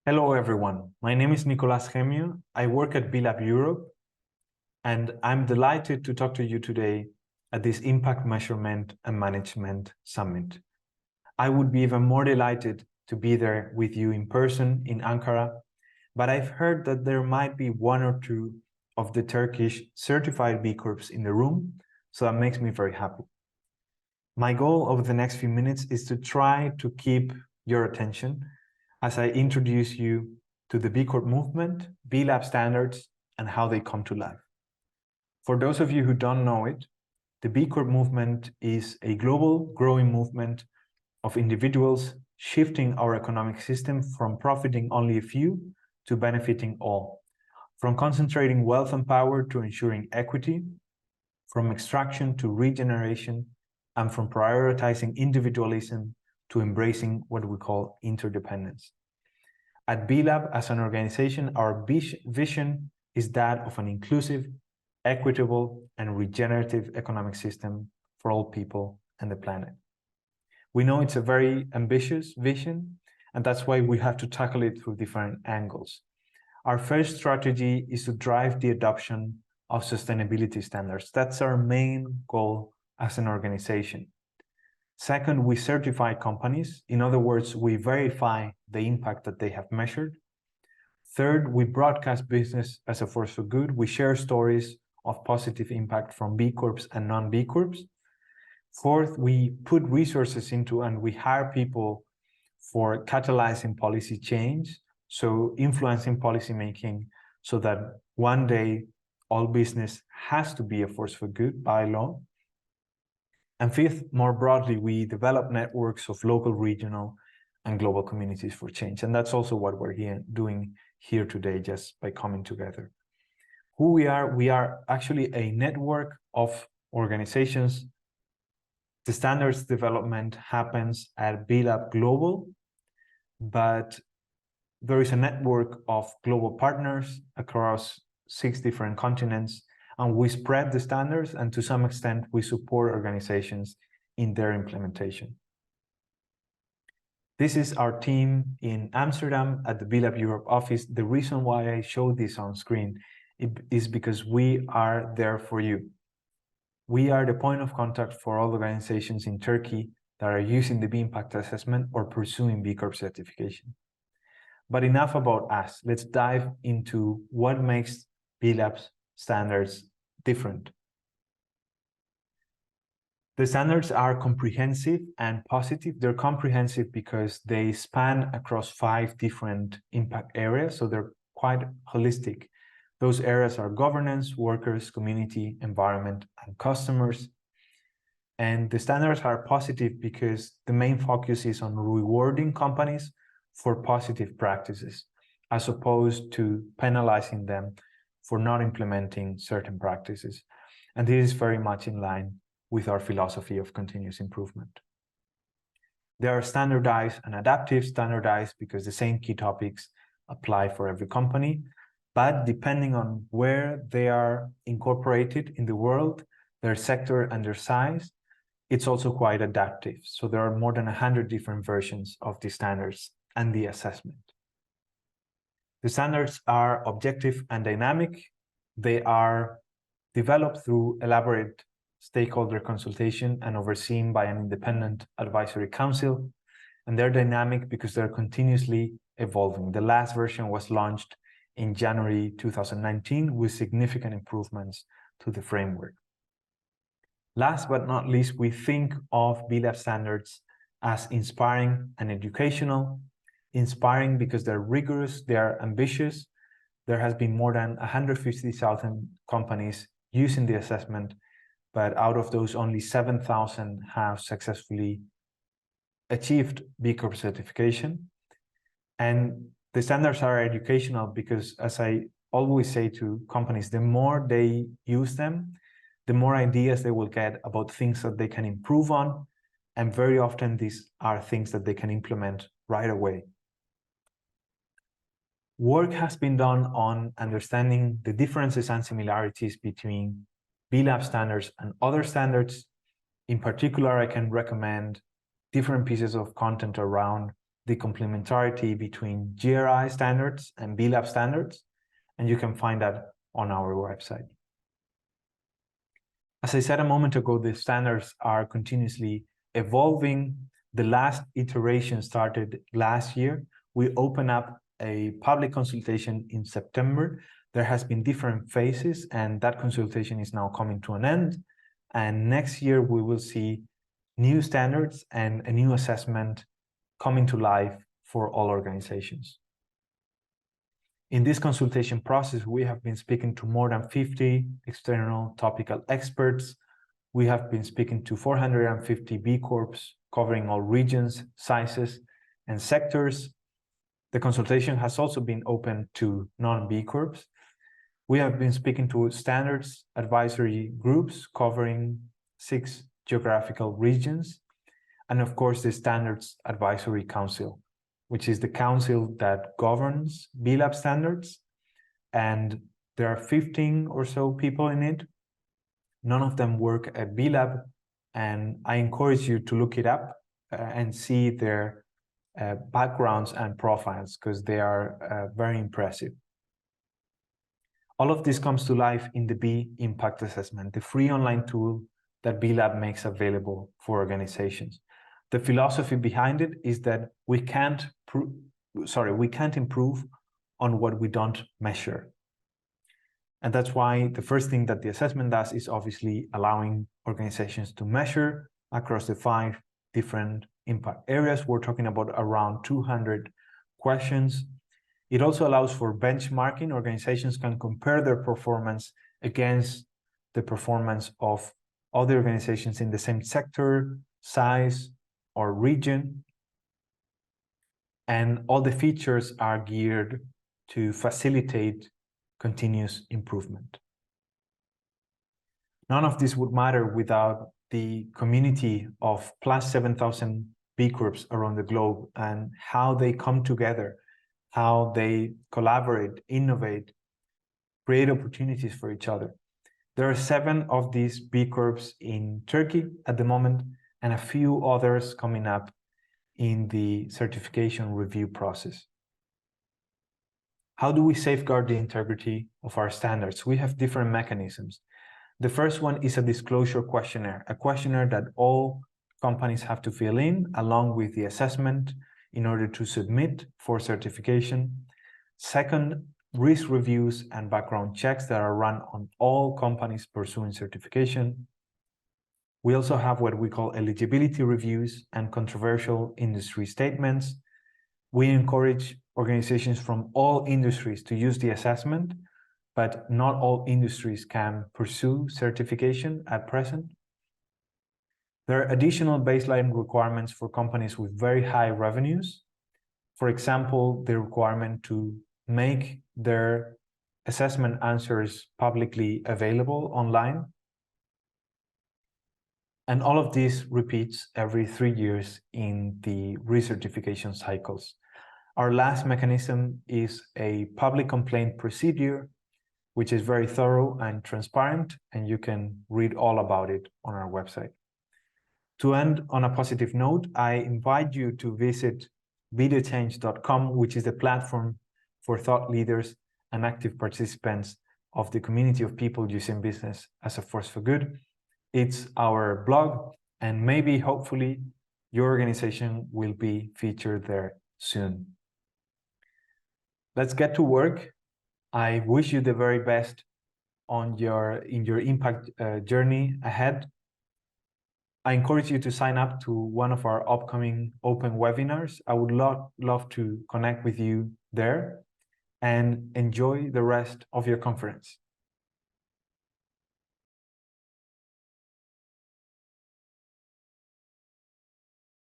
Hello, everyone. My name is Nicolás Gemio. I work at BLab Europe, and I'm delighted to talk to you today at this Impact Measurement and Management Summit. I would be even more delighted to be there with you in person in Ankara, but I've heard that there might be one or two of the Turkish certified B Corps in the room, so that makes me very happy. My goal over the next few minutes is to try to keep your attention as I introduce you to the B Corp movement, BLab standards, and how they come to life. For those of you who don't know it, the B Corp movement is a global growing movement of individuals shifting our economic system from profiting only a few to benefiting all, from concentrating wealth and power to ensuring equity, from extraction to regeneration, and from prioritizing individualism to embracing what we call interdependence. At BLab, as an organization, our vision is that of an inclusive, equitable, and regenerative economic system for all people and the planet. We know it's a very ambitious vision, and that's why we have to tackle it through different angles. Our first strategy is to drive the adoption of sustainability standards. That's our main goal as an organization. Second, we certify companies. In other words, we verify the impact that they have measured. Third, we broadcast business as a force for good. We share stories of positive impact from B Corps and non-B Corps. Fourth, we put resources into and we hire people for catalyzing policy change, so influencing policymaking so that one day all business has to be a force for good by law. And fifth, more broadly, we develop networks of local, regional, and global communities for change. And that's also what we're doing here today, just by coming together. Who we are actually a network of organizations. The standards development happens at BLab Global, but there is a network of global partners across 6 different continents, and we spread the standards, and to some extent, we support organizations in their implementation. This is our team in Amsterdam at the BLab Europe office. The reason why I show this on screen is because we are there for you. We are the point of contact for all organizations in Turkey that are using the B Impact Assessment or pursuing B Corp certification. But enough about us. Let's dive into what makes BLab's standards different. The standards are comprehensive and positive. They're comprehensive because they span across 5 different impact areas, so they're quite holistic. Those areas are governance, workers, community, environment, and customers. And the standards are positive because the main focus is on rewarding companies for positive practices, as opposed to penalizing them for not implementing certain practices. And this is very much in line with our philosophy of continuous improvement. They are standardized and adaptive. Standardized because the same key topics apply for every company, but depending on where they are incorporated in the world, their sector and their size, it's also quite adaptive. So there are more than 100 different versions of the standards and the assessment. The standards are objective and dynamic. They are developed through elaborate stakeholder consultation and overseen by an independent advisory council. And they're dynamic because they're continuously evolving. The last version was launched in January 2019 with significant improvements to the framework. Last but not least, we think of BLab standards as inspiring and educational. Inspiring because they're rigorous, they're ambitious. There has been more than 150,000 companies using the assessment, but out of those, only 7,000 have successfully achieved B Corp certification. And the standards are educational because, as I always say to companies, the more they use them, the more ideas they will get about things that they can improve on. And very often these are things that they can implement right away. Work has been done on understanding the differences and similarities between BLab standards and other standards. In particular, I can recommend different pieces of content around the complementarity between GRI standards and BLab standards, and you can find that on our website. As I said a moment ago, the standards are continuously evolving. The last iteration started last year. We opened up a public consultation in September. There has been different phases, and that consultation is now coming to an end. And next year, we will see new standards and a new assessment coming to life for all organizations. In this consultation process, we have been speaking to more than 50 external topical experts. We have been speaking to 450 B Corps covering all regions, sizes, and sectors. The consultation has also been open to non-B Corps. We have been speaking to standards advisory groups covering 6 geographical regions, and of course the Standards Advisory Council, which is the council that governs BLab standards, and there are 15 or so people in it. None of them work at BLab, and I encourage you to look it up and see their backgrounds and profiles, because they are very impressive. All of this comes to life in the B Impact Assessment, the free online tool that BLab makes available for organizations. The philosophy behind it is that we can't improve on what we don't measure. And that's why the first thing that the assessment does is obviously allowing organizations to measure across the 5 different impact areas. We're talking about around 200 questions. It also allows for benchmarking. Organizations can compare their performance against the performance of other organizations in the same sector, size, or region. And all the features are geared to facilitate continuous improvement. None of this would matter without the community of plus 7,000 B Corps around the globe and how they come together, how they collaborate, innovate, create opportunities for each other. There are 7 of these B Corps in Turkey at the moment, and a few others coming up in the certification review process. How do we safeguard the integrity of our standards? We have different mechanisms. The first one is a disclosure questionnaire, a questionnaire that all companies have to fill in along with the assessment in order to submit for certification. Second, risk reviews and background checks that are run on all companies pursuing certification. We also have what we call eligibility reviews and controversial industry statements. We encourage organizations from all industries to use the assessment, but not all industries can pursue certification at present. There are additional baseline requirements for companies with very high revenues. For example, the requirement to make their assessment answers publicly available online. And all of this repeats every 3 years in the recertification cycles. Our last mechanism is a public complaint procedure, which is very thorough and transparent, and you can read all about it on our website. To end on a positive note, I invite you to visit videochange.com, which is the platform for thought leaders and active participants of the community of people using business as a force for good. It's our blog, and maybe, hopefully, your organization will be featured there soon. Let's get to work. I wish you the very best in your impact journey ahead. I encourage you to sign up to one of our upcoming open webinars. I would love to connect with you there, and enjoy the rest of your conference.